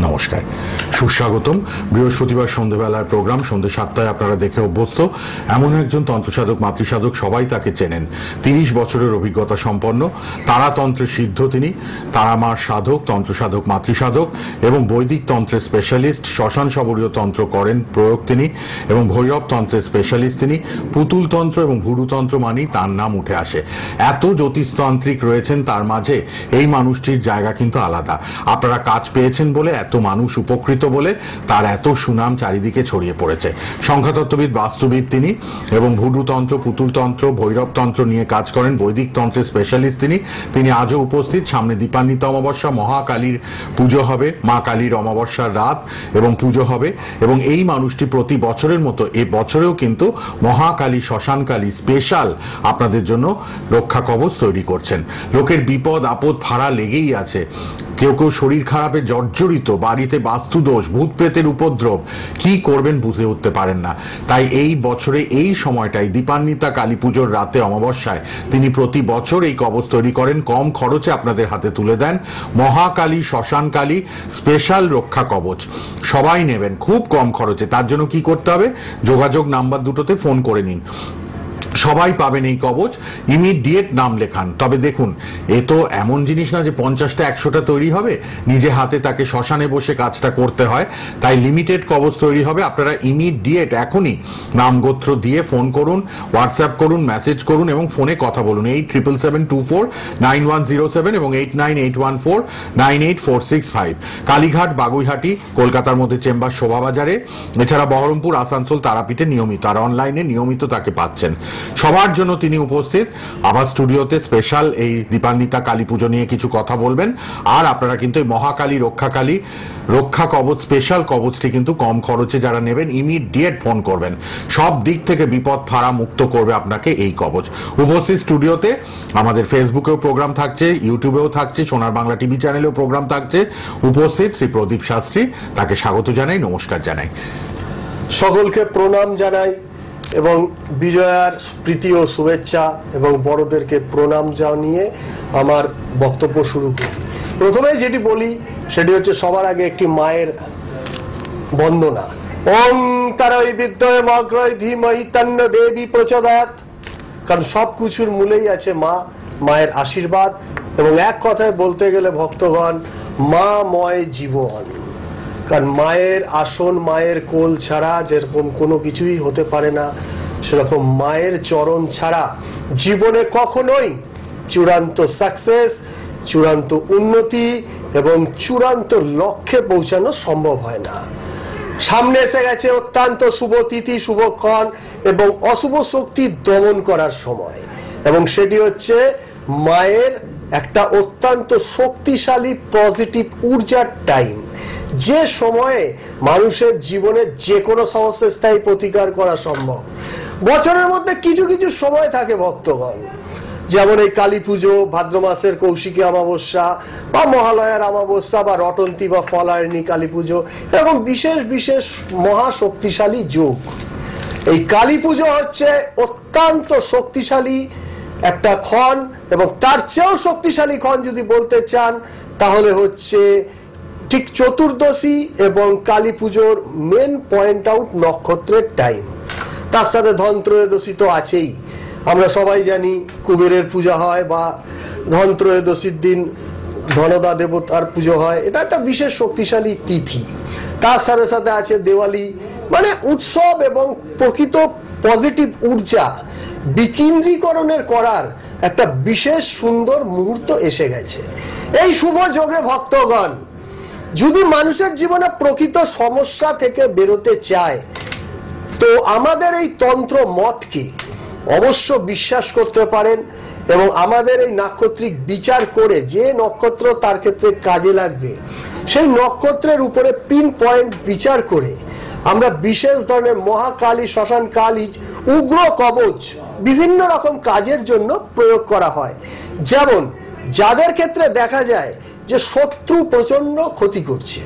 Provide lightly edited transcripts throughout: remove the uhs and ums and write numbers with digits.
নমস্কার, সুস্বাগতম। বৃহস্পতিবার সন্ধ্যেবেলার প্রোগ্রাম সন্ধ্যে 7টায় আপনারা দেখে অভ্যস্ত। এমন একজন তন্ত্রসাধক মাতৃসাধক, সবাই তাকে চেনেন। 30 বছরের অভিজ্ঞতা সম্পন্ন, তারাতন্ত্রের সিদ্ধ তিনি, তারামার সাধক, তন্ত্রসাধক মাতৃসাধক এবং বৈদিক তন্ত্রের স্পেশালিস্ট। শ্মশান শবরীয় তন্ত্র করেন প্রয়োগ তিনি এবং ভৈরব তন্ত্রের স্পেশালিস্ট তিনি। পুতুল তন্ত্র এবং ভুরু তন্ত্র মানেই তার নাম উঠে আসে। এত জ্যোতিষতান্ত্রিক রয়েছেন তার মাঝে, এই মানুষটির জায়গা কিন্তু আলাদা। আপনারা কাজ পেয়েছেন বলে, এত মানুষ উপকৃত বলে তার এত সুনাম চারিদিকে ছড়িয়ে পড়েছে। সংখ্যাতত্ত্ববিদ, বাস্তুবিদ তিনি এবং ভুডু তন্ত্র, পুতুল তন্ত্র, ভৈরব তন্ত্র নিয়ে কাজ করেন। বৈদিক তন্ত্রের স্পেশালিস্ট তিনি আজও উপস্থিত। সামনে দীপান্বিতা অমাবস্যা, মহাকালীর পুজো হবে, মা কালীর অমাবস্যার রাত এবং পুজো হবে। এবং এই মানুষটি প্রতি বছরের মতো এ বছরেও কিন্তু মহাকালী, শ্মশানকালী স্পেশাল আপনাদের জন্য রক্ষা কবচ তৈরি করছেন। লোকের বিপদ আপদ ফাড়া লেগেই আছে। কেউ কেউ শরীর খারাপে জর্জরিত, বাড়িতে বাস্তুদোষ, ভূত প্রেতের উপদ্রব, কি করবেন বুঝে উঠতে পারেন না। তাই এই বছরে এই সময়টাই দীপান্বিতা কালী পুজোর রাতে অমাবস্যায় তিনি প্রতি বছর এই কবচ তৈরি করেন, কম খরচে আপনাদের হাতে তুলে দেন। মহাকালী, শ্মশানকালী স্পেশাল রক্ষা কবচ সবাই নেবেন খুব কম খরচে। তার জন্য কি করতে হবে? যোগাযোগ নাম্বার দুটোতে ফোন করে নিন, সবাই পাবেন এই কবচ। ইমিডিয়েট নাম লেখান। তবে দেখুন, এ তো এমন জিনিস না যে 50টা 100টা তৈরি হবে, নিজে হাতে তাকে শ্মশানে বসে কাজটা করতে হয়। তাই লিমিটেড কবচ তৈরি হবে। আপনারা ইমিডিয়েট এখনই নাম গোত্র দিয়ে ফোন করুন, হোয়াটসঅ্যাপ করুন, মেসেজ করুন এবং ফোনে কথা বলুন। 8777249107 এবং 8981498465। কালীঘাট, বাগুইহাটি, কলকাতার মধ্যে চেম্বার শোভাবাজারে, এছাড়া বহরমপুর, আসানসোল, তারাপীঠে নিয়মিত, আর অনলাইনে নিয়মিত তাকে পাচ্ছেন। সবার জন্য তিনি উপস্থিত আবার স্টুডিওতে। স্পেশাল এই দীপান্বিতা কালী পুজো নিয়ে কিছু কথা বলবেন। আর আপনারা কিন্তু এই মহাকালী, রক্ষাকালী রক্ষা কবচ স্পেশাল কবচটি কিন্তু কম খরচে যারা নেবেন, ইমিডিয়েট ফোন করবেন। সব দিক থেকে বিপদ ফাড়া মুক্ত করবে আপনাকে এই কবচ। উপস্থিত স্টুডিওতে আমাদের ফেসবুকেও প্রোগ্রাম থাকছে, ইউটিউবেও থাকছে, সোনার বাংলা টিভি চ্যানেলেও প্রোগ্রাম থাকছে। উপস্থিত শ্রী প্রদীপ শাস্ত্রী, তাকে স্বাগত জানাই, নমস্কার জানাই। সকলকে প্রণাম জানাই এবং বিজয়ার প্রীতি ও শুভেচ্ছা এবং বড়দেরকে প্রণাম জানিয়ে আমার বক্তব্য শুরু করি। প্রথমে যেটি বলি সেটি হচ্ছে সবার আগে একটি মায়ের বন্দনা। ওম তারই বিদ্যয় মগ্রয় ধীমহি তন্ন দেবী প্রচোদয়াৎ। কারণ সব কিছুর মূলেই আছে মা, মায়ের আশীর্বাদ। এবং এক কথায় বলতে গেলে ভক্তগণ, মাময় জীবন। কারণ মায়ের আসন, মায়ের কোল ছাড়া যেরকম কোনো কিছুই হতে পারে না, সেরকম মায়ের চরণ ছাড়া জীবনে কখনোই চূড়ান্ত সাকসেস, চূড়ান্ত উন্নতি এবং চূড়ান্ত লক্ষ্যে পৌঁছানো সম্ভব হয় না। সামনে এসে গেছে অত্যন্ত শুভ তিথি, শুভক্ষণ এবং অশুভ শক্তি দমন করার সময়, এবং সেটি হচ্ছে মায়ের একটা অত্যন্ত শক্তিশালী পজিটিভ ঊর্জার টাইম, যে সময়ে মানুষের জীবনে যে কোনো সমস্যার স্থায়ী প্রতিকার করা সম্ভব। বছরের মধ্যে কিছু কিছু সময় থাকে ভক্তগণ, যেমন এই কালী পুজো, ভাদ্র মাসের কৌশিকী অমাবস্যা বা মহালয়ার অমাবস্যা বা রটন্তী বা ফলায়নী কালী পুজো, এরকম বিশেষ বিশেষ মহাশক্তিশালী যোগ। এই কালী পুজো হচ্ছে অত্যন্ত শক্তিশালী একটা ক্ষণ, এবং তার চেয়েও শক্তিশালী ক্ষণ যদি বলতে চান তাহলে হচ্ছে ঠিক চতুর্দশী এবং কালী পুজোর মেন পয়েন্ট আউট নক্ষত্রের টাইম। তার সাথে ধনত্রয়োদশী তো আছেই। আমরা সবাই জানি কুবেরের পূজা হয় বা ধনত্রয়োদশীর দিন ধনদা দেবতার পুজো হয়। এটা একটা বিশেষ শক্তিশালী তিথি। তার সাথে সাথে আছে দেওয়ালি, মানে উৎসব এবং প্রকৃত পজিটিভ ঊর্জা বিকেন্দ্রীকরণের করার একটা বিশেষ সুন্দর মুহূর্ত এসে গেছে। এই শুভ যোগে ভক্তগণ, যদি মানুষের জীবনে প্রকৃত সমস্যা থেকে বেরোতে চায় তো আমাদের এই তন্ত্র মতকে অবশ্য বিশ্বাস করতে পারেন, এবং আমাদের এই নাক্ষত্রিক বিচার করে যে নক্ষত্র তার ক্ষেত্রে কাজে লাগবে সেই নক্ষত্রের উপরে পিন পয়েন্ট বিচার করে আমরা বিশেষ ধরনের মহাকালী, শ্মশান কালী উগ্র কবচ বিভিন্ন রকম কাজের জন্য প্রয়োগ করা হয়। যেমন যাদের ক্ষেত্রে দেখা যায় যে শত্রু প্রচন্ড ক্ষতি করছে,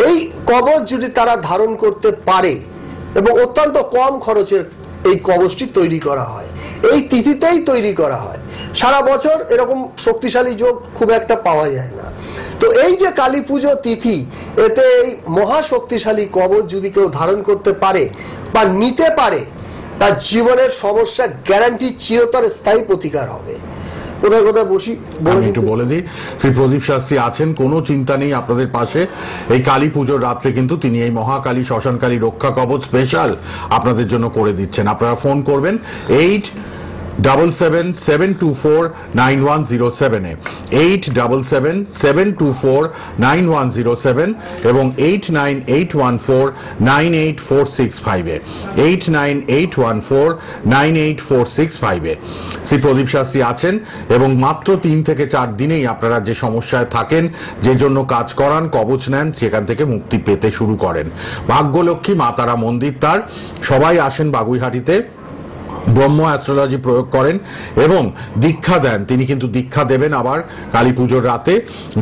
এই কবচ যদি তারা ধারণ করতে পারে এবং অত্যন্ত কম খরচের এই কবচটি তৈরি করা হয়, এই তিথিতেই তৈরি করা হয়। সারা বছর এরকম শক্তিশালী যোগ খুব একটা পাওয়া যায় না। তো এই যে কালী পুজো তিথি, এতে এই মহাশক্তিশালী কবচ যদি কেউ ধারণ করতে পারে বা নিতে পারে, তার জীবনের সমস্যা গ্যারান্টি চিরতরে স্থায়ী প্রতিকার হবে। কোথায় কোথায় বসি আমি একটু বলে দিই, শ্রী প্রদীপ শাস্ত্রী আছেন, কোনো চিন্তা নেই আপনাদের পাশে। এই কালী পুজোর রাত্রে কিন্তু তিনি এই মহাকালী শ্মশানকালী রক্ষা কবচ স্পেশাল আপনাদের জন্য করে দিচ্ছেন। আপনারা ফোন করবেন 877-724-9107 877-724-9107 এবং 8981498465 8981498465 শ্রী প্রদীপ শাস্ত্রী আছেন এবং মাত্র 3 থেকে 4 দিনেই আপনারা যে সমস্যায় থাকেন, যে জন্য কাজ করান, কবচ নেন, সেখান থেকে মুক্তি পেতে শুরু করেন। ভাগ্যলক্ষ্মী মা তারা মন্দির তার, সবাই আসেন বাগুইহাটিতে, ব্রহ্ম অ্যাস্ট্রোলজি প্রয়োগ করেন এবং দীক্ষা দেন। তিনি কিন্তু দীক্ষা দেবেন আবার কালী পুজোর রাতে।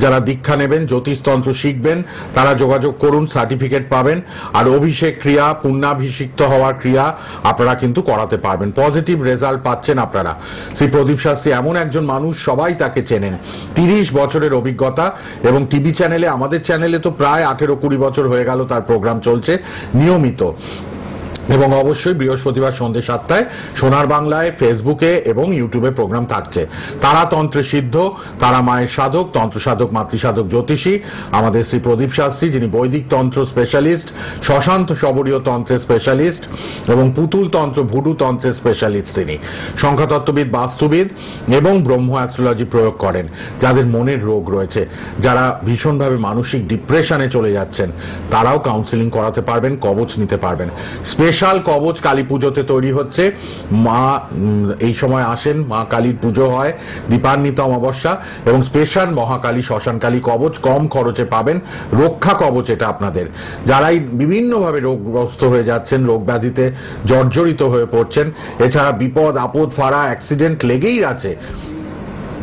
যারা দীক্ষা নেবেন, জ্যোতিষতন্ত্র শিখবেন, তারা যোগাযোগ করুন, সার্টিফিকেট পাবেন। আর অভিষেক ক্রিয়া, পুণ্যাভিষিক্ত হওয়ার ক্রিয়া আপনারা কিন্তু করাতে পারবেন, পজিটিভ রেজাল্ট পাচ্ছেন আপনারা। শ্রী প্রদীপ শাস্ত্রী এমন একজন মানুষ, সবাই তাকে চেনেন। 30 বছরের অভিজ্ঞতা এবং টিভি চ্যানেলে, আমাদের চ্যানেলে তো প্রায় 18-20 বছর হয়ে গেল তার প্রোগ্রাম চলছে নিয়মিত। এবং অবশ্যই বৃহস্পতিবার সন্ধ্যে 7টায় সোনার বাংলায়, ফেসবুকে এবং ইউটিউবে প্রোগ্রাম থাকছে। তারা তন্ত্রে সিদ্ধ, তারা মায়ের সাধক, তন্ত্র সাধক, মাতৃসাধক, জ্যোতিষী আমাদের শ্রী প্রদীপ শাস্ত্রী, যিনি বৈদিক তন্ত্র স্পেশালিস্ট, শ্মশান্ত শবরীয় তন্ত্রের স্পেশালিস্ট এবং পুতুল তন্ত্র, ভুডু তন্ত্রের স্পেশালিস্ট। তিনি সংখ্যাতত্ত্ববিদ, বাস্তুবিদ এবং ব্রহ্ম অ্যাস্ট্রোলজি প্রয়োগ করেন। যাদের মনের রোগ রয়েছে, যারা ভীষণভাবে মানসিক ডিপ্রেশনে চলে যাচ্ছেন, তারাও কাউন্সিলিং করাতে পারবেন, কবচ নিতে পারবেন। স্পেশাল কবচ কালী পুজোতে তৈরি হচ্ছে। মা এই সময় আসেন, মা কালীর পুজো হয়, দীপান্বিত অমাবস্যা, এবং স্পেশাল মহাকালী শ্মশানকালী কবচ কম খরচে পাবেন। রক্ষা কবচ এটা আপনাদের, যারাই বিভিন্নভাবে রোগগ্রস্ত হয়ে যাচ্ছেন, রোগ ব্যাধিতে জর্জরিত হয়ে পড়ছেন, এছাড়া বিপদ আপদ ফাড়া অ্যাক্সিডেন্ট লেগেই আছে,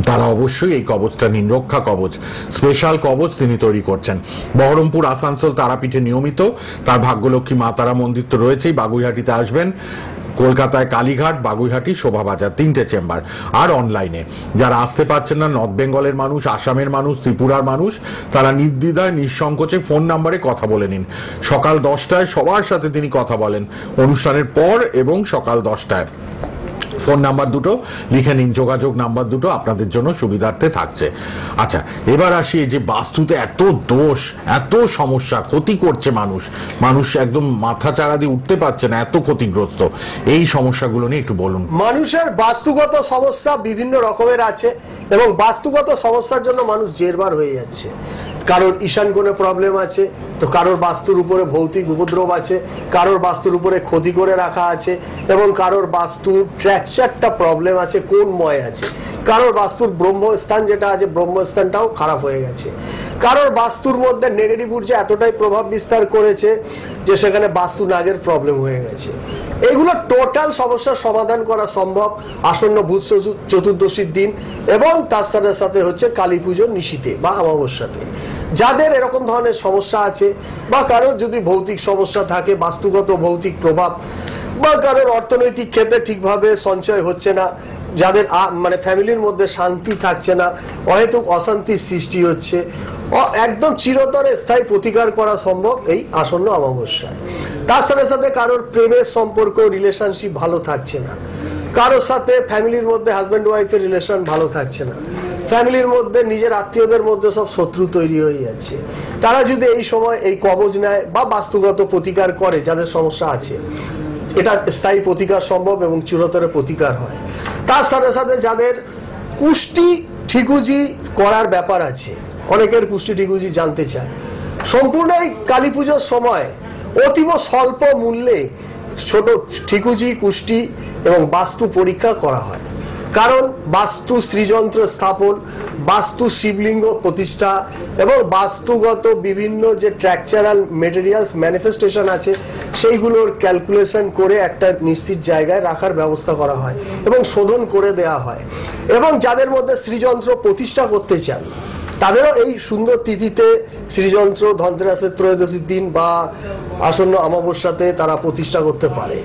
তারা অবশ্যই এই কবচটা নিন। রক্ষা কবচ স্পেশাল কবচ তিনি তৈরি করছেন। বহরমপুর, আসানসোল, তারাপীঠে নিয়মিত তার ভাগ্যলক্ষ্মী মা তারা মন্দির তো রয়েছেই। বাগুইহাটিতে আসবেন, কলকাতায় কালীঘাট, বাগুইহাটি, শোভাবাজার, 3টে চেম্বার। আর অনলাইনে যারা আসতে পারছেন না, নর্থ বেঙ্গলের মানুষ, আসামের মানুষ, ত্রিপুরার মানুষ, তারা নির্দ্বিধায় নিঃসংকোচে ফোন নাম্বারে কথা বলে নিন। সকাল 10টায় সবার সাথে তিনি কথা বলেন, অনুষ্ঠানের পর এবং সকাল 10টায়। ফোন নাম্বার দুটো লিখে নিন, যোগাযোগ নাম্বার দুটো আপনাদের জন্য সুবিধার্থে থাকছে। আচ্ছা, এবার আসি এই যে বাস্তুতে এত দোষ, এত সমস্যা, ক্ষতি করছে মানুষ একদম মাথা চাড়া দিয়ে উঠতে পারছে না, এত ক্ষতিগ্রস্ত, এই সমস্যাগুলো নিয়ে একটু বলুন। মানুষের বাস্তুগত সমস্যা বিভিন্ন রকমের আছে এবং বাস্তুগত সমস্যার জন্য মানুষ জেরবার হয়ে যাচ্ছে। কারোর ঈশান কোণে প্রবলেম আছে, তো কারোর বাস্তুর উপরে ভৌতিক উপদ্রব আছে, কারোর বাস্তুর উপরে ক্ষতি করে রাখা আছে, এবং কারোর বাস্তুর ট্র্যাকচারটা প্রবলেম আছে, কোণময় আছে, কারোর বাস্তুর ব্রহ্মস্থান যেটা আছে, ব্রহ্মস্থানটাও খারাপ হয়ে গেছে, কারোর বাস্তুর মধ্যে নেগেটিভ ঊর্জা এতটাই প্রভাব বিস্তার করেছে যে সেখানে বাস্তু নাগের প্রবলেম হয়ে গেছে। এগুলো টোটাল সমস্যার সমাধান করা সম্ভব আসন্ন ভূত চতুর্দশীর দিন এবং তার সাথে সাথে হচ্ছে কালী পুজোর নিশীথে বা অমাবস্যাতে। যাদের এরকম ধরনের সমস্যা আছে বা কারোর যদি ভৌতিক সমস্যা থাকে, বাস্তুগত ভৌতিক প্রভাব, বা কারোর অর্থনৈতিক ক্ষেত্রে ঠিকভাবে সঞ্চয় হচ্ছে না, যাদের মানে ফ্যামিলির মধ্যে শান্তি থাকছে না, অহেতুক অশান্তির সৃষ্টি হচ্ছে, একদম চিরতরে স্থায়ী প্রতিকার করা সম্ভব এই আসন্ন অমাবস্যায়। তার সাথে সাথে কারোর প্রেমের সম্পর্ক, রিলেশনশিপ ভালো থাকছে না, কারোর সাথে ফ্যামিলির মধ্যে হাজব্যান্ড ওয়াইফের রিলেশন ভালো থাকছে না, ফ্যামিলির মধ্যে নিজের আত্মীয়দের মধ্যে সব শত্রু তৈরি হয়ে যাচ্ছে, তারা যদি এই সময় এই কবজ নেয় বা বাস্তুগত প্রতিকার করে, যাদের সমস্যা আছে, এটা স্থায়ী প্রতিকার সম্ভব এবং চিরতরে প্রতিকার হয়। তার সাথে সাথে যাদের কুষ্টি ঠিকুজি করার ব্যাপার আছে, অনেকের কুষ্টি ঠিকুজি জানতে চায়, সম্পূর্ণ এই কালী পুজোর সময় অতীব স্বল্প মূল্যে ছোট ঠিকুজি, কুষ্টি এবং বাস্তু পরীক্ষা করা হয়। কারণ বাস্তু শ্রীযন্ত্র স্থাপন, বাস্তু শিবলিঙ্গ প্রতিষ্ঠা এবং বাস্তুগত বিভিন্ন যে স্ট্রাকচারাল মেটেরিয়ালস ম্যানিফেস্টেশন আছে, সেইগুলোর ক্যালকুলেশন করে একটা নিশ্চিত জায়গায় রাখার ব্যবস্থা করা হয় এবং শোধন করে দেয়া হয়। এবং যাদের মধ্যে শ্রীযন্ত্র প্রতিষ্ঠা করতে চান, তাদেরও এই সুন্দর তিথিতে শ্রীযন্ত্র ধনতেরাসের ত্রয়োদশীর দিন বা আসন্ন অমাবস্যাতে তারা প্রতিষ্ঠা করতে পারে।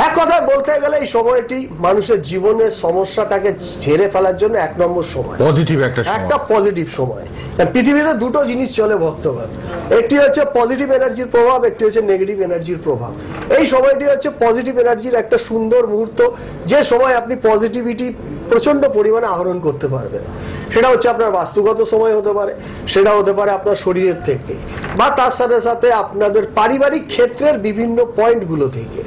এক কথায় বলতে গেলে এই সময়টি মানুষের জীবনের সমস্যাটাকে ঝেড়ে ফেলার জন্য এক নম্বর সময়, পজিটিভ একটা পজিটিভ সময়। পৃথিবীতে দুটো জিনিস চলে ভক্তগণ, একটি হচ্ছে পজিটিভ এনার্জির প্রভাব, একটি হচ্ছে নেগেটিভ এনার্জির প্রভাব। এই সময়টি হচ্ছে পজিটিভ এনার্জির একটা সুন্দর মুহূর্ত, যে সময় আপনি পজিটিভিটি প্রচন্ড পরিমাণে আহরণ করতে পারবেন। সেটা হচ্ছে আপনার বাস্তুগত সময় হতে পারে, সেটা হতে পারে আপনার শরীরের থেকে, বা তার সাথে সাথে আপনাদের পারিবারিক ক্ষেত্রের বিভিন্ন পয়েন্টগুলো থেকে।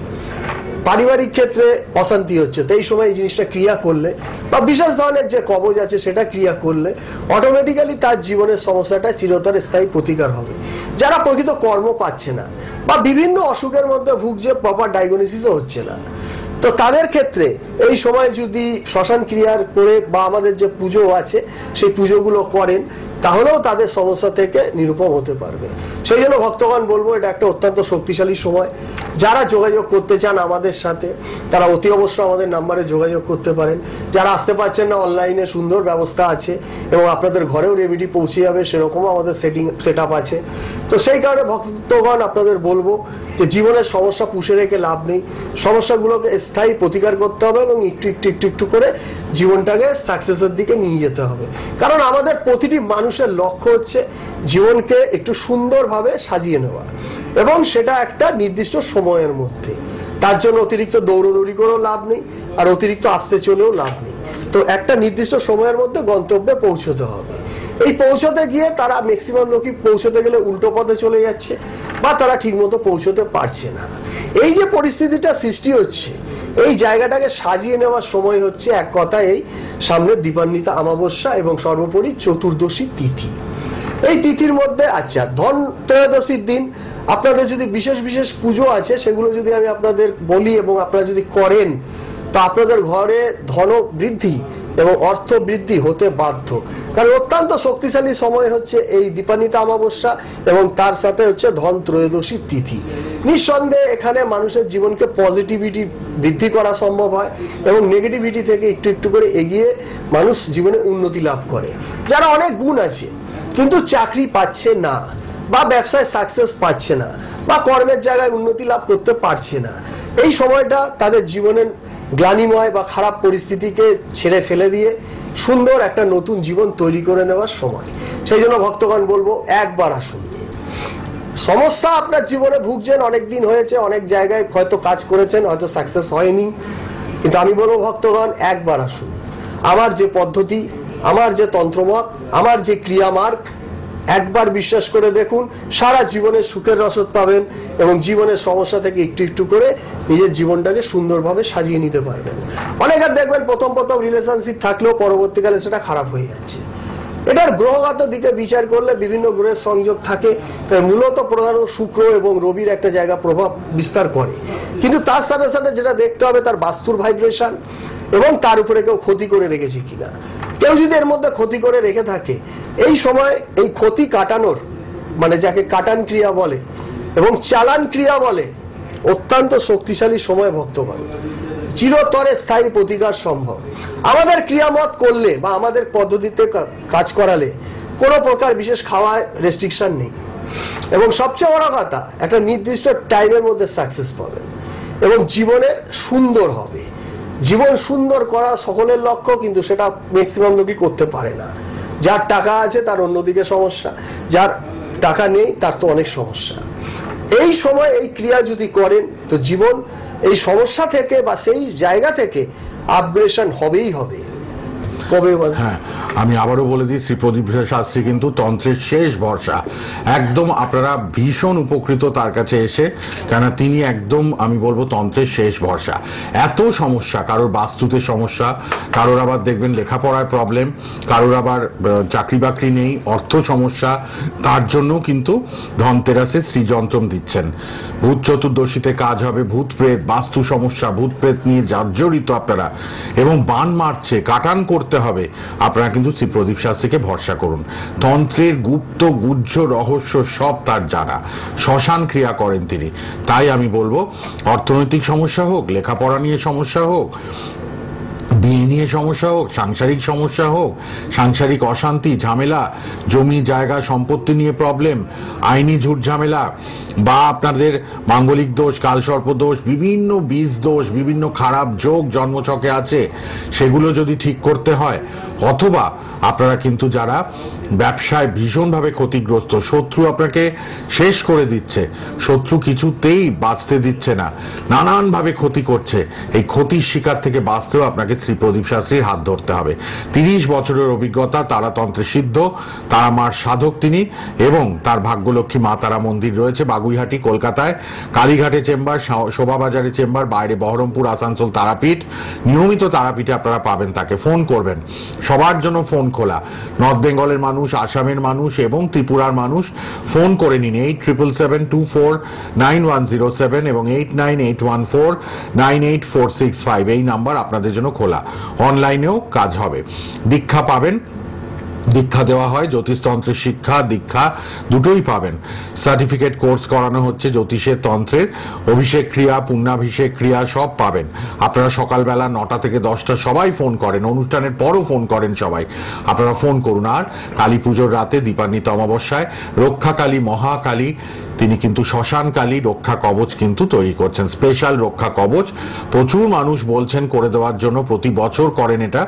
পারিবারিক ক্ষেত্রে অশান্তি হচ্ছে, তো এই সময় এই জিনিসটা ক্রিয়া করলে বা বিশেষ ধরনের যে কবজ আছে সেটা ক্রিয়া করলে অটোমেটিক্যালি তার জীবনের সমস্যাটা চিরতরে স্থায়ী প্রতিকার হবে। যারা প্রকৃত কর্ম পাচ্ছে না বা বিভিন্ন অসুখের মধ্যে ভুগছে, প্রপার ডায়াগনোসিসও হচ্ছে না, তো তাদের ক্ষেত্রে এই সময় যদি শ্মশান ক্রিয়ার করে বা আমাদের যে পুজো আছে সেই পুজোগুলো করেন, তাহলেও তাদের সমস্যা থেকে নিরূপম হতে পারবে। সেই জন্য ভক্তগণ বলবো, এটা একটা অত্যন্ত শক্তিশালী সময়। যারা যোগাযোগ করতে চান আমাদের সাথে, তারা অতি অবশ্যই আমাদের নাম্বারে যোগাযোগ করতে পারেন। যারা আসতে পারছেন না, অনলাইনে সুন্দর ব্যবস্থা আছে এবং আপনাদের ঘরেও রেমেডি পৌঁছে যাবে, সেরকমও আমাদের সেট আপ আছে। তো সেই কারণে ভক্তগণ আপনাদের বলবো যে জীবনের সমস্যা পুষে রেখে লাভ নেই, সমস্যাগুলোকে স্থায়ী প্রতিকার করতে হবে এবং একটু একটু একটু একটু করে জীবনটাকে সাকসেসের দিকে নিয়ে যেতে হবে। কারণ আমাদের প্রতিটি মানুষের লক্ষ্য হচ্ছে জীবনকে একটু সুন্দরভাবে সাজিয়ে নেওয়া, এবং সেটা একটা নির্দিষ্ট সময়ের মধ্যে। তার জন্য অতিরিক্ত দৌড়দৌড়ি করেও লাভ নেই, আর অতিরিক্ত আসতে চলেও লাভ নেই। তো একটা নির্দিষ্ট সময়ের মধ্যে গন্তব্যে পৌঁছতে হবে। এই পৌঁছতে গিয়ে তারা ম্যাক্সিমাম লোকই পৌঁছতে গেলে উল্টো পথে চলে যাচ্ছে বা তারা ঠিকমতো পৌঁছতে পারছে না। এই যে পরিস্থিতিটা সৃষ্টি হচ্ছে, এই জায়গাটাকে সাজিয়ে নেওয়ার সময় হচ্ছে এক কথায় এই সামনের দীপান্বিতা অমাবস্যা এবং সর্বোপরি চতুর্দশী তিথি। এই তিথির মধ্যে আচ্ছা, ধন ত্রয়োদশীর দিন আপনাদের যদি বিশেষ বিশেষ পুজো আছে, সেগুলো যদি আমি আপনাদের বলি এবং আপনারা যদি করেন, তো আপনাদের ঘরে ধন বৃদ্ধি এবং অর্থ বৃদ্ধি হতে বাধ্য। কারণ অত্যন্ত শক্তিশালী সময় হচ্ছে এই দীপান্বিতা অমাবস্যা এবং তার সাথে হচ্ছে ধন ত্রয়োদশী তিথি। নিঃসন্দেহে এখানে মানুষের জীবনকে পজিটিভিটি বৃদ্ধি করা সম্ভব হয় এবং নেগেটিভিটি থেকে একটু একটু করে এগিয়ে মানুষ জীবনে উন্নতি লাভ করে। যারা অনেক গুণ আছে কিন্তু চাকরি পাচ্ছে না, বা ব্যবসায় সাকসেস পাচ্ছে না, বা কর্মের জায়গায় উন্নতি লাভ করতে পারছে না, এই সময়টা তাদের জীবনের গ্লানিময় বা খারাপ পরিস্থিতিকে ছেড়ে ফেলে দিয়ে সুন্দর একটা নতুন জীবন তৈরি করে নেওয়ার সময়। সেই জন্য ভক্তগণ বলবো, একবার আসুন। সমস্যা আপনার জীবনে ভুগছেন, অনেক দিন হয়েছে, অনেক জায়গায় হয়তো কাজ করেছেন, হয়তো সাকসেস হয়নি, কিন্তু আমি বলবো ভক্তগণ, একবার আসুন। আমার যে পদ্ধতি, আমার যে তন্ত্রমত, আমার যে ক্রিয়ামার্গ, একবার বিশ্বাস করে দেখুন, সারা জীবনে সুখের রসদ পাবেন এবং জীবনের সমস্যা থেকে একটু একটু করে নিজের জীবনটাকে সুন্দরভাবে সাজিয়ে নিতে পারবেন। অনেকের দেখবেন প্রথম প্রথম রিলেশনশিপ থাকলেও পরবর্তীকালে সেটা খারাপ হয়ে যাচ্ছে। এটার গ্রহগত দিকে বিচার করলে বিভিন্ন গ্রহের সংযোগ থাকে, তাই মূলত প্রধানত শুক্র এবং রবির একটা জায়গা প্রভাব বিস্তার করে। কিন্তু তার সাথে সাথে যেটা দেখতে হবে তার বাস্তুর ভাইব্রেশন এবং তার উপরে কেউ ক্ষতি করে রেখেছে কিনা। কেউ যদি এর মধ্যে ক্ষতি করে রেখে থাকে, এই সময় এই ক্ষতি কাটানোর, মানে যাকে কাটান ক্রিয়া বলে এবং চালান ক্রিয়া বলে, অত্যন্ত শক্তিশালী সময় ভক্তগণ। চিরতরে স্থায়ী প্রতিকার সম্ভব। আমাদের ক্রিয়ামত করলে বা আমাদের পদ্ধতিতে কাজ করালে কোনো প্রকার বিশেষ খাওয়ায় রেস্ট্রিকশন নেই, এবং সবচেয়ে বড় কথা, একটা নির্দিষ্ট টাইমের মধ্যে সাকসেস পাবেন এবং জীবনের সুন্দর হবে। জীবন সুন্দর করা সকলের লক্ষ্য, কিন্তু সেটা ম্যাক্সিমাম লোকই করতে পারে না। যার টাকা আছে তার অন্যদিকে সমস্যা, যার টাকা নেই তার তো অনেক সমস্যা। এই সময় এই ক্রিয়া যদি করেন, তো জীবন এই সমস্যা থেকে বা সেই জায়গা থেকে আপগ্রেশন হবেই হবে। হ্যাঁ, আমি আবারও বলে দিই, শ্রী প্রদীপ শাস্ত্রী কিন্তু তন্ত্রের শেষ ভরসা। একদম আপনারা ভীষণ উপকৃত তার কাছে এসে, কেন তিনি একদম আমি বলবো তন্ত্রের শেষ ভরসা। এত সমস্যা, কারোর বাস্তুতে সমস্যা, কারোর আবার দেখবেন লেখাপড়ায় প্রবলেম, কারোর আবার চাকরি বাকরি নেই, অর্থ সমস্যা, তার জন্য কিন্তু ধনতেরাসে শ্রীযন্ত্রম দিচ্ছেন। ভূত চতুর্দশীতে কাজ হবে, ভূত প্রেত, বাস্তু সমস্যা, ভূত প্রেত নিয়ে জর্জরিত আপনারা এবং বান মারছে, কাটান করতে হবে, আপনারা কিন্তু শ্রী প্রদীপ শাস্ত্রীকে ভরসা করুন। তন্ত্রের গুপ্ত গুহ্য রহস্য সব তার জানা, শ্মশান ক্রিয়া করেন তিনি। তাই আমি বলবো, অর্থনৈতিক সমস্যা হোক, লেখাপড়া নিয়ে সমস্যা হোক, বিয়ে নিয়ে সমস্যা হোক, সাংসারিক সমস্যা হোক, সাংসারিক অশান্তি, ঝামেলা, জমি জায়গা সম্পত্তি নিয়ে প্রবলেম, আইনি ঝুট ঝামেলা, বা আপনাদের মাঙ্গলিক দোষ, কালসর্প দোষ, বিভিন্ন বীজ দোষ, বিভিন্ন খারাপ যোগ জন্মছকে আছে, সেগুলো যদি ঠিক করতে হয়, অথবা আপনারা কিন্তু যারা ব্যবসায় ভীষণভাবে ক্ষতিগ্রস্ত, শত্রু আপনাকে শেষ করে দিচ্ছে, শত্রু কিছুতেই বাঁচতে দিচ্ছে না, নানানভাবে ক্ষতি করছে, এই ক্ষতির শিকার থেকে বাঁচতেও আপনাকে শ্রী প্রদীপ শাস্ত্রীর হাত ধরতে হবে। 30 বছরের অভিজ্ঞতা, তারাতন্ত্রে সিদ্ধ, তারা মার সাধক তিনি, এবং তার ভাগ্যলক্ষ্মী মা তারা মন্দির রয়েছে বাগুইহাটি কলকাতায়, কালীঘাটে চেম্বার, শোভাবাজারে চেম্বার, বাইরে বহরমপুর, আসানসোল তারাপীঠ। নিয়মিত তারাপীঠে আপনারা পাবেন তাকে, ফোন করবেন, সবার জন্য ফোন খোলা, নর্থ বেঙ্গলের মানুষ, আসামের মানুষ এবং ত্রিপুরার মানুষ ফোন করে নিন 8777249107 এবং 8981498465, এই নাম্বার আপনাদের জন্য খোলা। অনলাইনেও কাজ হবে, দীক্ষা পাবেন, দীক্ষা দেওয়া হয়, জ্যোতিষতন্ত্রের শিক্ষা দীক্ষা দুটোই পাবেন। সার্টিফিকেট কোর্স করানো হচ্ছে জ্যোতিষের, তন্ত্রের, অভিষেক ক্রিয়া, পুণ্যাভিষেক ক্রিয়া সব পাবেন। আপনারা সকালবেলা 9টা থেকে 10টা সবাই ফোন করেন, অনুষ্ঠানের পরও ফোন করেন সবাই, আপনারা ফোন করুন। আর কালী পুজোর রাতে, দীপান্বিত অমাবস্যায়, রক্ষাকালী মহাকালী তিনি কিন্তু শ্মশান কালী রক্ষা কবচ কিন্তু তৈরি করছেন, স্পেশাল রক্ষা কবচ। প্রচুর মানুষ বলছেন করে দেওয়ার জন্য, প্রতি বছর করেন এটা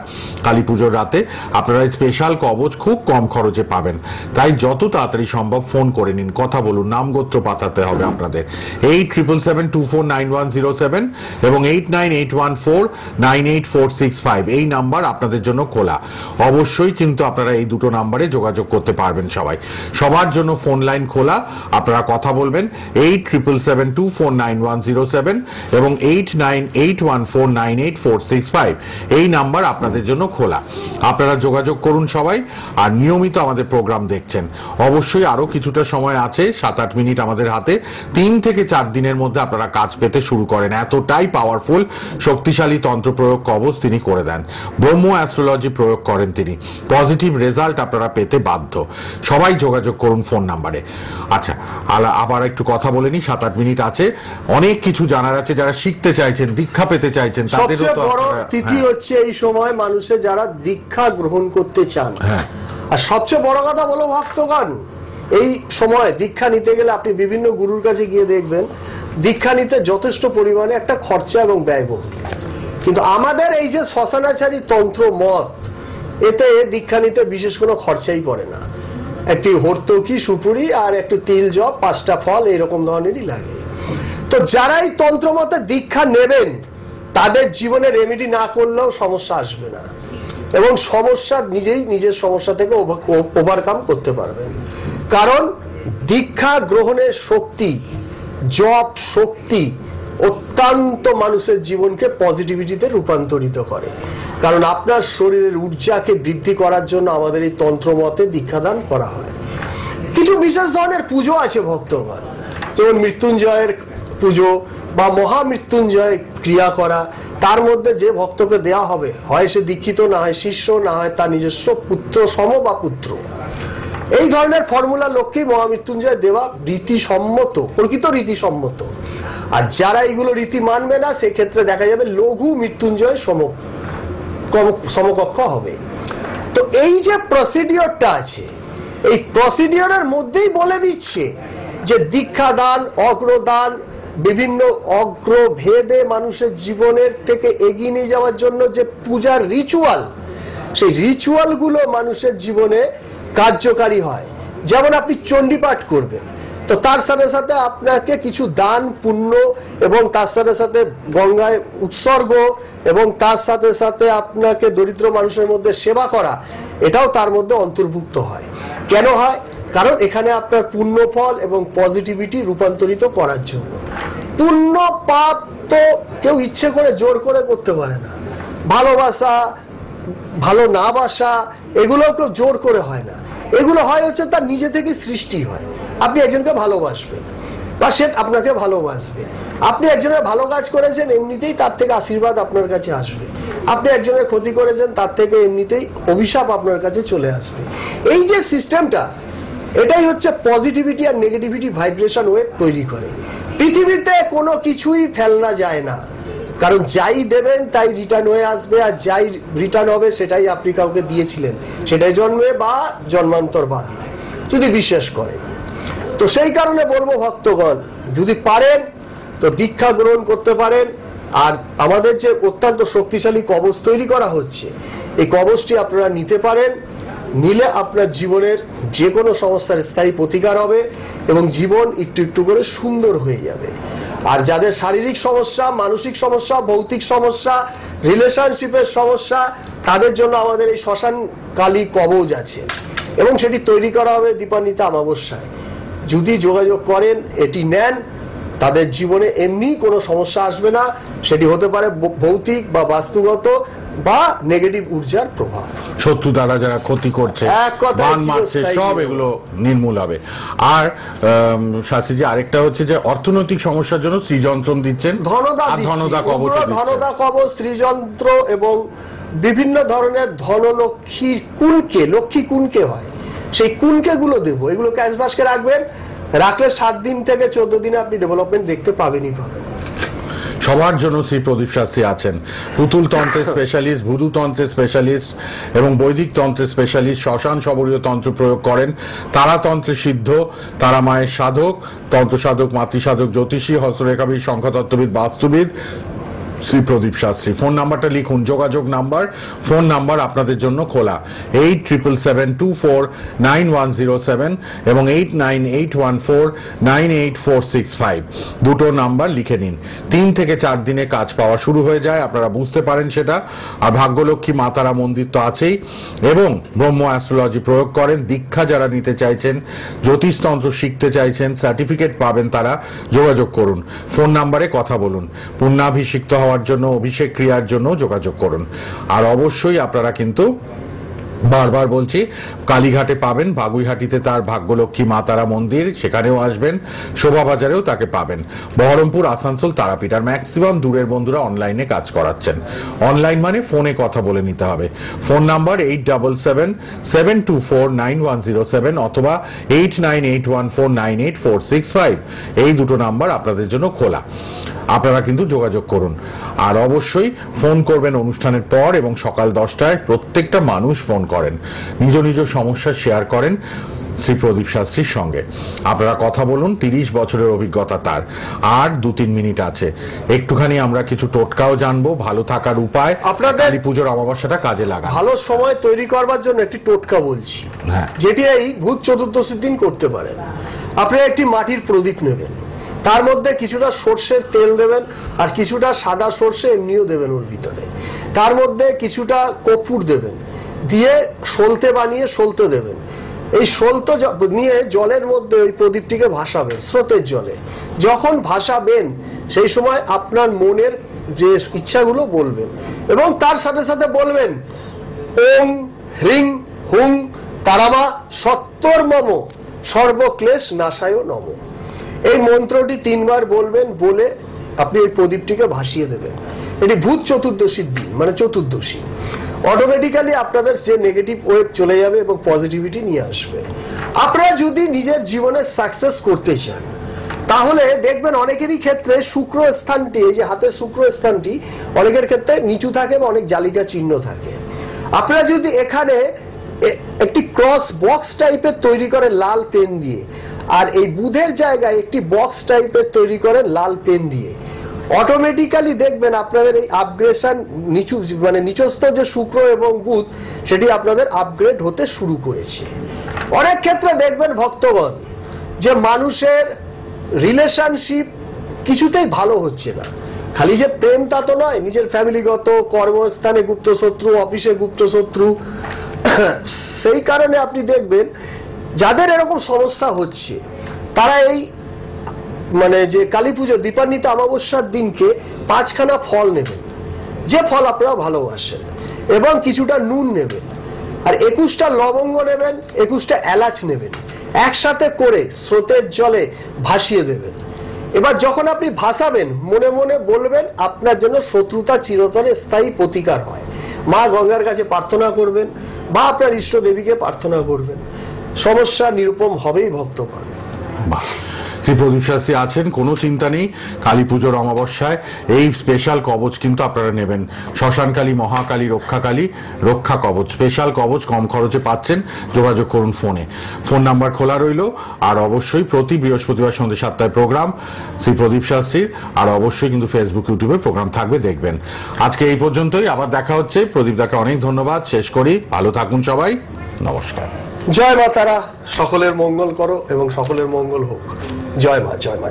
কালী পুজোর রাতে। আপনারা এই স্পেশাল কবচ খুব কম খরচে পাবেন, তাই যত তাড়াতাড়ি সম্ভব ফোন করে নিন, কথা বলুন, নাম গোত্র পাঠাতে হবে আপনাদের। 8777249107 এবং 8981498465, এই নাম্বার আপনাদের জন্য খোলা। অবশ্যই কিন্তু আপনারা এই দুটো নাম্বারে যোগাযোগ করতে পারবেন সবাই, সবার জন্য ফোন লাইন খোলা। আপনারা কথা বলবেন 8777249107 এবং 8981498465, এই নাম্বার আপনাদের জন্য খোলা। আপনারা যোগাযোগ করুন সবাই। আর নিয়মিত আমাদের প্রোগ্রাম দেখছেন, অবশ্যই আরো কিছুটা সময় আছে, 7-8 মিনিট আমাদের হাতে। 3 থেকে 4 দিনের মধ্যে আপনারা কাজ পেতে শুরু করেন, এতটাই পাওয়ারফুল শক্তিশালী তন্ত্র প্রয়োগ কবচ তিনি করে দেন। ব্রহ্ম অ্যাস্ট্রোলজি প্রয়োগ করেন তিনি, পজিটিভ রেজাল্ট আপনারা পেতে বাধ্য। সবাই যোগাযোগ করুন ফোন নাম্বারে। আচ্ছা, আবার একটু কথা বলে নি, 7-8 মিনিট আছে, অনেক কিছু জানার আছে। যারা শিখতে চাইছেন, দীক্ষা পেতে চাইছেন, তাদেরও সবচেয়ে বড় তিথি হচ্ছে এই সময় মানুষে যারা দীক্ষা গ্রহণ করতে চান। আর সবচেয়ে বড় কথা বলো ভক্তগণ, এই সময় দীক্ষা নিতে গেলে আপনি বিভিন্ন গুরুর কাছে গিয়ে দেখবেন দীক্ষা নিতে যথেষ্ট পরিমাণে একটা খরচা এবং ব্যয়বহুল। কিন্তু আমাদের এই যে শ্মশানাচারী তন্ত্র মত, এতে দীক্ষা নিতে বিশেষ কোনো খরচাই পড়ে না। একটি হর্তকি, সুপুরি আর একটু তিল, জপ, 5টা ফল, এরকম ধরনেরই লাগে। তো যারা এই তন্ত্র মতে দীক্ষা নেবেন, তাদের জীবনে রেমেডি না করলেও সমস্যা আসবে না, এবং সমস্যা নিজের সমস্যা থেকে ওভারকাম করতে পারবেন। কারণ দীক্ষা গ্রহণের শক্তি, জপ শক্তি অত্যন্ত মানুষের জীবনকে পজিটিভিটিতে রূপান্তরিত করে। কারণ আপনার শরীরের ঊর্জাকে বৃদ্ধি করার জন্য আমাদের এই তন্ত্র মতে দীক্ষাদান করা হয়। কিছু বিশেষ ধরনের পুজো আছে ভক্তগণ, যেমন মৃত্যুঞ্জয়ের পুজো বা মহামৃত্যুঞ্জয় ক্রিয়া করা। তার মধ্যে যে ভক্তকে দেয়া হবে, হয় সে দীক্ষিত, না হয় শিষ্য, না হয় তার নিজস্ব পুত্র সম বা পুত্র, এই ধরনের ফর্মুলা লক্ষ্যে মহামৃত্যুঞ্জয় দেওয়া রীতিসম্মত, প্রকৃত রীতিসম্মত। আর যারা এগুলো রীতি মানবে না, সেক্ষেত্রে দেখা যাবে লঘু মৃত্যুঞ্জয় সমকক্ষ হবে। তো এই যে প্রসিডিওরটা আছে, এই প্রসিডিওরের মধ্যেই বলে দিচ্ছে যে দীক্ষাদান, অগ্রদান, বিভিন্ন অগ্রভেদে মানুষের জীবনের থেকে এগিয়ে নিয়ে যাওয়ার জন্য যে পূজার রিচুয়াল, সেই রিচুয়ালগুলো মানুষের জীবনে কার্যকারী হয়। যেমন আপনি চণ্ডী পাঠ করবেন, তো তার সাথে সাথে আপনাকে কিছু দান পুণ্য, এবং তার সাথে সাথে গঙ্গায় উৎসর্গ, এবং তার সাথে সাথে আপনাকে দরিদ্র মানুষের মধ্যে সেবা করা, এটাও তার মধ্যে অন্তর্ভুক্ত হয়। কেন হয়? কারণ এখানে আপনার পুণ্য ফল এবং পজিটিভিটি রূপান্তরিত করার জন্য। পুণ্য পাপ তো কেউ ইচ্ছে করে জোর করে করতে পারে না। ভালোবাসা, ভালো না বাসা, এগুলো কেউ জোর করে হয় না। এগুলো হয় হচ্ছে তার নিজে থেকে সৃষ্টি হয়। আপনি একজনকে ভালোবাসবেন বা সে আপনাকে ভালোবাসবে। আপনি একজনের ভালো কাজ করেছেন, এমনিতেই তার থেকে আশীর্বাদ আপনার কাছে আসবে। আপনি একজনের ক্ষতি করেছেন, তার থেকে এমনিতেই অভিশাপ আপনার কাছে চলে আসবে। এই যে সিস্টেমটা, এটাই হচ্ছে পজিটিভিটি আর নেগেটিভিটি ভাইব্রেশন ওয়েভ তৈরি করে। পৃথিবীতে কোনো কিছুই ফেলনা যায় না, কারণ যাই দেবেন তাই রিটার্ন হয়ে আসবে, আর যাই রিটার্ন হবে সেটাই আপনি কাউকে দিয়েছিলেন, সেটাই জন্মে বা জন্মান্তর বাদী, যদি বিশ্বাস করেন। তো সেই কারণে বলবো ভক্তগণ, যদি পারেন তো দীক্ষা গ্রহণ করতে পারেন। আর আমাদের যে অত্যন্ত শক্তিশালী কবচ তৈরি করা হচ্ছে, এই কবচটি আপনারা নিতে পারেন। নিলে আপনার জীবনের যে কোনো সমস্যার স্থায়ী প্রতিকার হবে এবং জীবন একটু একটু করে সুন্দর হয়ে যাবে। আর যাদের শারীরিক সমস্যা, মানসিক সমস্যা, ভৌতিক সমস্যা, রিলেশনশিপের সমস্যা, তাদের জন্য আমাদের এই শ্মশান কালী কবচ আছে এবং সেটি তৈরি করা হবে দীপান্বিতা অমাবস্যায়। যদি যোগাযোগ করেন, এটি নেন, তাদের জীবনে এমনি কোনো সমস্যা আসবে না। সেটি হতে পারে ভৌতিক বা বাস্তুগত বা নেগেটিভ ঊর্জার প্রভাব। শত্রু দ্বারা যারা ক্ষতি করছে, বান মারছে, সব এগুলো নির্মূল হবে। আর শাস্ত্রীজি আরেকটা হচ্ছে যে অর্থনৈতিক সমস্যার জন্য শ্রীযন্ত্রম দিচ্ছেন, ধনদা কবচ, ধনদা কবচ, শ্রীযন্ত্র এবং বিভিন্ন ধরনের ধনলক্ষ্মীর কুনকে, লক্ষ্মী কুনকে হয়, সেই কুনকে গুলো দেবো। এগুলো ক্যাশ বাস্কে রাখবেন, রাখলে 7 দিন থেকে 14 দিনে আপনি ডেভেলপমেন্ট দেখতে পাবেনই পাবেন। সবার জন্য শ্রী প্রদীপ শাস্ত্রী আছেন। পুতুল তন্ত্রের স্পেশালিস্ট, ভুদু তন্ত্রের স্পেশালিস্ট এবং বৈদিক তন্ত্রের স্পেশালিস্ট, শ্মশান শবরীয় তন্ত্র প্রয়োগ করেন, তারা তন্ত্রে সিদ্ধ, তারা মায়ের সাধক, তন্ত্র সাধক, মাতৃসাধক, জ্যোতিষী, হস্তরেখাবিদ, সংখ্যাতত্ত্ববিদ, বাস্তুবিদ শ্রী প্রদীপ শাস্ত্রী। ফোন নাম্বারটা লিখুন, যোগাযোগ নাম্বার, ফোন নাম্বার আপনাদের জন্য খোলা 8777249107 এবং 8981498465, দুটো নাম্বার লিখে নিন। 3 থেকে 4 দিনে কাজ পাওয়া শুরু হয়ে যায়, আপনারা বুঝতে পারেন সেটা। আর ভাগ্যলক্ষ্মী মাতারা মন্দির তো আছেই, এবং ব্রহ্ম অ্যাস্ট্রোলজি প্রয়োগ করেন। দীক্ষা যারা নিতে চাইছেন, জ্যোতিষতন্ত্র শিখতে চাইছেন, সার্টিফিকেট পাবেন, তারা যোগাযোগ করুন। ফোন নাম্বারে কথা বলুন। পুণ্যাভিষিক্ত হওয়ার জন্য, অভিষেক ক্রিয়ার জন্য যোগাযোগ করুন। আর অবশ্যই আপনারা কিন্তু, বারবার বলছি, কালীঘাটে পাবেন, বাগুইহাটিতে তার ভাগ্যলক্ষ্মী মা তারা মন্দির, সেখানেও আসবেন, শোভাবাজারেও তাকে পাবেন, বহরমপুর, আসানসোল, তারাপীঠ। আর ম্যাক্সিমাম দূরের বন্ধুরা অনলাইনে কাজ করাচ্ছেন। অনলাইন মানে ফোনে কথা বলে নিতে হবে। ফোন নাম্বার 8777249107 অথবা 8981498465, এই দুটো নাম্বার আপনাদের জন্য খোলা, আপনারা কিন্তু যোগাযোগ করুন। আর অবশ্যই ফোন করবেন অনুষ্ঠানের পর এবং সকাল 10টায়। প্রত্যেকটা মানুষ ফোন করেন, নিজ নিজ সমস্যা শেয়ার করেন শ্রী প্রদীপ শাস্ত্রীর সঙ্গে। আপনারা কথা বলুন, 30 বছরের অভিজ্ঞতা তার। আর 2-3 মিনিট আছে, একটুখানি আমরা কিছু টোটকাও জানবো, ভালো থাকার উপায়, আপনাদের কালী পুজোর অমাবস্যাটা কাজে লাগা। ভালো সময় তৈরি করবার জন্য একটি টোটকা বলছি, যেটি এই ভূত চতুর্দশীর দিন করতে পারেন। আপনি একটি মাটির প্রদীপ নেবেন, তার মধ্যে কিছুটা সর্ষের তেল দেবেন আর কিছুটা সাদা সর্ষে এমনিও দেবেন ওর ভিতরে। তার মধ্যে কিছুটা কর্পূর দেবেন, দিয়ে সলতে বানিয়ে সলতে দেবেন। এই সলতে নিয়ে জলের মধ্যে ওই প্রদীপটিকে ভাসাবেন, স্রোতের জলে। যখন ভাসাবেন সেই সময় আপনার মনের যে ইচ্ছাগুলো বলবেন এবং তার সাথে সাথে বলবেন ওং হ্রিং হুং তারামা সত্তর মম সর্বক্লেশ নাশায় নম। এই মন্ত্রটি 3 বার বলবেন, বলে আপনি এই প্রদীপটিকে ভাসিয়ে দেবেন। এটি ভূত চতুর্দশীর দিন, মানে চতুর্দশী। অটোমেটিক্যালি আপনাদের যে নেগেটিভ ওয়েভ চলে যাবে এবং পজিটিভিটি নিয়ে আসবে। আপনারা যদি নিজের জীবনে সাকসেস করতে চান, তাহলে দেখবেন অনেকেরই ক্ষেত্রে শুক্র স্থানটি, এই যে হাতের শুক্র স্থানটি অনেকের ক্ষেত্রে নিচু থাকে বা অনেক জালিকা চিহ্ন থাকে। আপনারা যদি এখানে একটি ক্রস বক্স টাইপের তৈরি করেন লাল পেন দিয়ে, আর এই বুধের জায়গায় একটি বক্স টাইপের তৈরি করেন লাল পেন দিয়ে, অটোমেটিক্যালি দেখবেন আপনাদের এই আপগ্রেশন, নিচু মানে নিচস্থ যে শুক্র এবং বুধ, সেটি আপনাদের আপগ্রেড হতে শুরু করেছে। অনেক ক্ষেত্রে দেখবেন ভক্তগণ যে মানুষের রিলেশনশিপ কিছুতেই ভালো হচ্ছে না। খালি যে প্রেম তা তো নয়, নিজের ফ্যামিলিগত, কর্মস্থানে গুপ্তশত্রু, অফিসে গুপ্তশত্রু। সেই কারণে আপনি দেখবেন যাদের এরকম সমস্যা হচ্ছে, তারা এই মানে যে কালী পুজো দীপান্বিতা অমাবস্যার দিনকে 5খানা ফল নেবেন, যে ফল আপনারা ভালোবাসেন, এবং কিছুটা নুন নেবেন, আর 21টা লবঙ্গ নেবেন, 21টা এলাচ নেবেন, একসাথে করে স্রোতের জলে ভাসিয়ে দেবেন। এবার যখন আপনি ভাসাবেন, মনে মনে বলবেন আপনার জন্য শত্রুতা চিরতরে স্থায়ী প্রতিকার হয়। মা গঙ্গার কাছে প্রার্থনা করবেন বা আপনার ইষ্ট দেবীকে প্রার্থনা করবেন, সমস্যা নিরূপম হবেই ভক্তগণ। শ্রী প্রদীপ শাস্ত্রী আছেন, কোনো চিন্তা নেই। কালী পুজোর অমাবস্যায় এই স্পেশাল কবচ কিন্তু আপনারা নেবেন। শ্মশানকালী, মহাকালী, রক্ষাকালী রক্ষা কবচ, স্পেশাল কবচ কম খরচে পাচ্ছেন। যোগাযোগ করুন ফোনে, ফোন নাম্বার খোলা রইল। আর অবশ্যই প্রতি বৃহস্পতিবার সন্ধ্যে 7টায় প্রোগ্রাম শ্রী প্রদীপ শাস্ত্রীর। আর অবশ্যই কিন্তু ফেসবুক, ইউটিউবে প্রোগ্রাম থাকবে, দেখবেন। আজকে এই পর্যন্তই, আবার দেখা হচ্ছে। প্রদীপ দাকে অনেক ধন্যবাদ। শেষ করি, ভালো থাকুন সবাই, নমস্কার। জয় মা তারা, সকলের মঙ্গল করো এবং সকলের মঙ্গল হোক। জয় মা, জয় মা।